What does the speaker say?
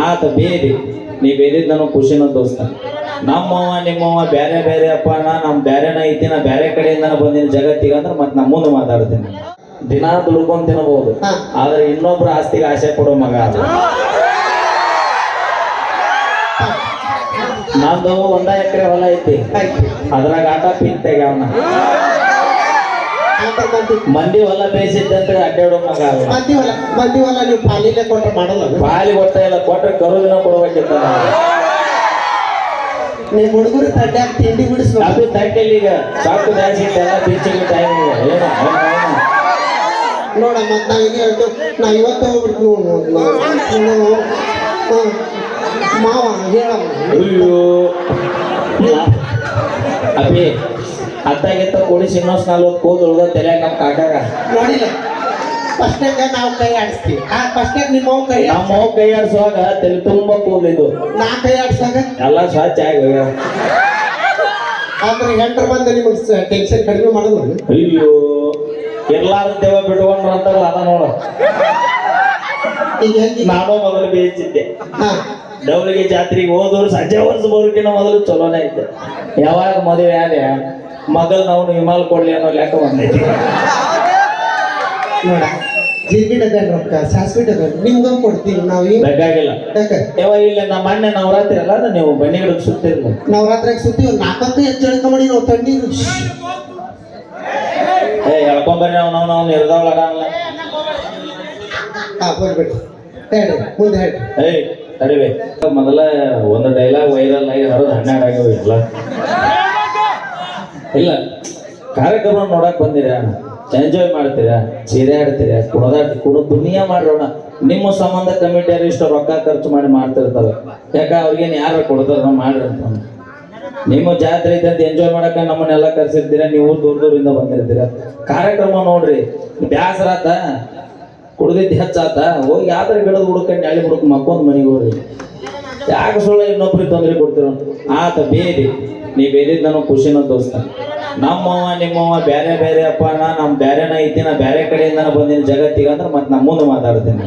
ಆತ ಬೇದಿ ನೀ ಬೇದಿದ್ ನನಗೆ ಖುಷಿನ ದೋಸ್ತ. ನಮ್ಮವ್ವ ನಿಮ್ಮವ್ವ ಬ್ಯಾರೆ ಬ್ಯಾರೆ ಅಪ್ಪ ನಮ್ ಬ್ಯಾರೆನ ಐತಿ, ನಾ ಬ್ಯಾರೆ ಕಡೆಯಿಂದ ಬಂದಿನ ಜಗತ್ತಿಗೆ ಅಂದ್ರೆ ಮತ್ತೆ ನಾ ಮುಂದೆ ಮಾತಾಡ್ತೀನಿ. ದಿನ ದುಡ್ಕೊಂಡ್ ತಿನ್ನಬಹುದು, ಆದ್ರೆ ಇನ್ನೊಬ್ರ ಆಸ್ತಿಗೆ ಆಸೆ ಪಡೋ ಮಗ ಅದು. ನಂದು 1 ಎಕರೆ ಹೊಲ ಐತಿ, ಅದ್ರಾಗ ಆಟ ಪಿಕ್ ತೆಗ್ಯಾವನ. ಮಂದಿ ಹೊಲ ಬೇಯಿಸಿದ್ದಂತ ಅಡ್ಡಾಡೋ ಮಗ ಅದು. ಮಂದಿ ಹೊಲ ನೀವು ಪಾಲಿಲೆ ಕೊಟ್ರೆ ಮಾಡಲ್ಲ. ಪಾಲಿ ಕೊಟ್ಟ ಇಲ್ಲ, ಕೊಟ್ರೆ ಕರುದಿನ ಕೊಡ್ಬೇಕಿತ್ತ. ನೀವು ಹುಡುಗರು ತಡ್ಡ್ಯಾಗ ತಿಂಡಿ ಬಿಡಿಸ್ಬೇಕು. ಅದು ತಟ್ಟೆಲಿ ಈಗ ಸಾಕು ಜಾಸ್ತಿ ಇಟ್ಟಲ್ಲ, ಬೀಚಿಗೆ ಟೈಮ್ ಏನೋ ನೋಡ ಮತ್ ನಾವೀಗ ಹೇಳ್ತು, ನಾ ಇವತ್ತು ಹೋಗ್ಬಿಟ್ಟು ಮಾವ ಹೇಳಮ್ಮ. ಅಯ್ಯೋ ಅಭಿ ಅತ್ತಾಗಿತ್ತ ಕೊಡಿಸಿ ಇನ್ನೊಂದು 40 ಕೂದಲು ಉಳ್ದ ತಲೆಯಾಗ ನಮ್ಮ ಕಾಕಾಗ ನೋಡಿಲ್ಲ. ಫಸ್ಟ್ನಾಗ ನಾವು ಕೈ ಆಡಿಸ್ತೀವಿ, ಫಸ್ಟ್ನಾಗ ನಿಮ್ಮವ್ ಕೈ ನಮ್ಮವ್ ಕೈ ಆಡಿಸುವಾಗ ತಲೆ ತುಂಬಾ ಕೂದಲಿದ್ದು, ನಾ ಕೈ ಆಡ್ಸಾಗ ಎಲ್ಲ ಸ್ವಚ್ಛ ಆಗಿ ಆದ್ರೆ ಹೆಂಡ್ರ ಬಂದ ನಿಮಗೆ ಟೆನ್ಷನ್ ಕಡಿಮೆ ಮಾಡೋದು. ಅಯ್ಯೋ ಎಲ್ಲಾರು ದೇವ ಬಿಟ್ಕೊಂಡ್ರು ಅಂತಾರಲ್ಲ ಅದ ನೋಡ. ಈಗ ಹೆಂಗೆ ನಾನು ಮೊದಲು ಬೇಯಿಸಿದ್ದೆ. ಡೌಲಿಗೆ ಜಾತ್ರೆಗೆ ಹೋದವ್ರು ಸಂಜೆ ವರ್ಷ ಬರೋಕಿನ ಮೊದಲು ಚಲೋನೇ ಇದ್ದೆ. ಯಾವಾಗ ಮದುವೆ ಆದೆ ಮಗಲ್ ನಾವು ವಿಮಾಲ್ ಕೊಡ್ಲಿ ಅನ್ನೋ ಲೆಕ್ಕ ಬಂದೈತಿ. ನೋಡ ಜೀರ್ಗಿ ಡಬ್ಬ ರೊಕ್ಕ ಸಾಸ್ವಿ ಡಬ್ಬ ನಿಮ್ಗ ಕೊಡ್ತೀವಿ ನಾವು. ಬೇಕಾಗಿಲ್ಲ ಯಾವ ಇಲ್ಲ. ನಮ್ಮ ಅಣ್ಣ ನವರಾತ್ರಿ ಅಲ್ಲ ಅದು ನೀವು ಬನ್ನಿ ಗಿಡಕ್ಕೆ ಸುತ್ತಿರ್ಲಿ. ನವರಾತ್ರಿಯಾಗ ಸುತ್ತಿ ಒಂದು 4 ಹೆಚ್ಚು ಮಾಡಿ ನಾವು ತಣ್ಣೀರು ಎಳ್ಕೊಂಬರ್ರಿ ನಾವು ನಿರ್ದಾವಳ ಬರ್ಬಿಟ್ಟು ಹೇಳ್ರಿ ಮುಂದೆ ಹೇಳ್ರಿ. ತಡಿವೆ ಮೊದಲ ಒಂದು ಡೈಲಾಗ್ ವೈರಲ್ ಆಗಿ ಹರಿದು 12 ಆಗ್ಯಾವ ಇಲ್ಲ. ಇಲ್ಲ ಕಾರ್ಯಕ್ರಮ ನೋಡಕ್ ಬಂದಿರಾ, ಎಂಜಾಯ್ ಮಾಡ್ತೀರಾ, ಸೀರೆ ಆಡ್ತೀರಾ, ದುನಿಯಾ ಮಾಡೋಣ. ನಿಮ್ಮ ಸಂಬಂಧ ಕಮಿಟಿಯರು ಇಷ್ಟು ರೊಕ್ಕ ಖರ್ಚು ಮಾಡಿ ಮಾಡ್ತಿರ್ತಾರೆ. ಯಾಕ ಅವ್ರಿಗೇನು ಯಾರು ಕೊಡ್ತಾರ ಮಾಡ್ರಿ ಅಂತ. ನಿಮ್ಮ ಜಾತ್ರೆ ಇದ್ದಂತ ಎಂಜಾಯ್ ಮಾಡಕ ನಮ್ಮನ್ನೆಲ್ಲ ಕರ್ಸಿರ್ತೀರಾ, ನೀವು ದೂರದಿಂದ ಬಂದಿರ್ತೀರ. ಕಾರ್ಯಕ್ರಮ ನೋಡ್ರಿ, ಬ್ಯಾಸರಾತ ಕುಡ್ದಿದ್ದು ಹೆಚ್ಚಾತ, ಹೋಗಿ ಯಾವ್ದಾರ ಗಿಡದ ಹುಡುಕಂಡು ನಾಳೆ ಹುಡುಕ್ ಮಕ್ಕೊಂದು ಮನೆಗೆ ಹೋಗ್ರಿ. ಯಾಕೆ ಸುಳ್ಳು ಇನ್ನೊಬ್ರಿಗೆ ತೊಂದರೆ ಕೊಡ್ತೀರ. ಆತ ಬೇದಿ ನೀ ಬೇದಿದ್ ನನಗೆ ಖುಷಿನ ದೋಸ್ತ. ನಮ್ಮವ್ವ ನಿಮ್ಮವ್ವ ಬ್ಯಾರೆ ಬ್ಯಾರೆ ಅಪ್ಪ ನಮ್ ಬ್ಯಾರೆನ ಐತಿ, ನಾ ಬ್ಯಾರೆ ಕಡೆಯಿಂದ ಬಂದಿನ ಜಗತ್ತಿಗೆ ಅಂದ್ರೆ ಮತ್ತೆ ನಾ ಮುಂದೆ ಮಾತಾಡ್ತೀನಿ.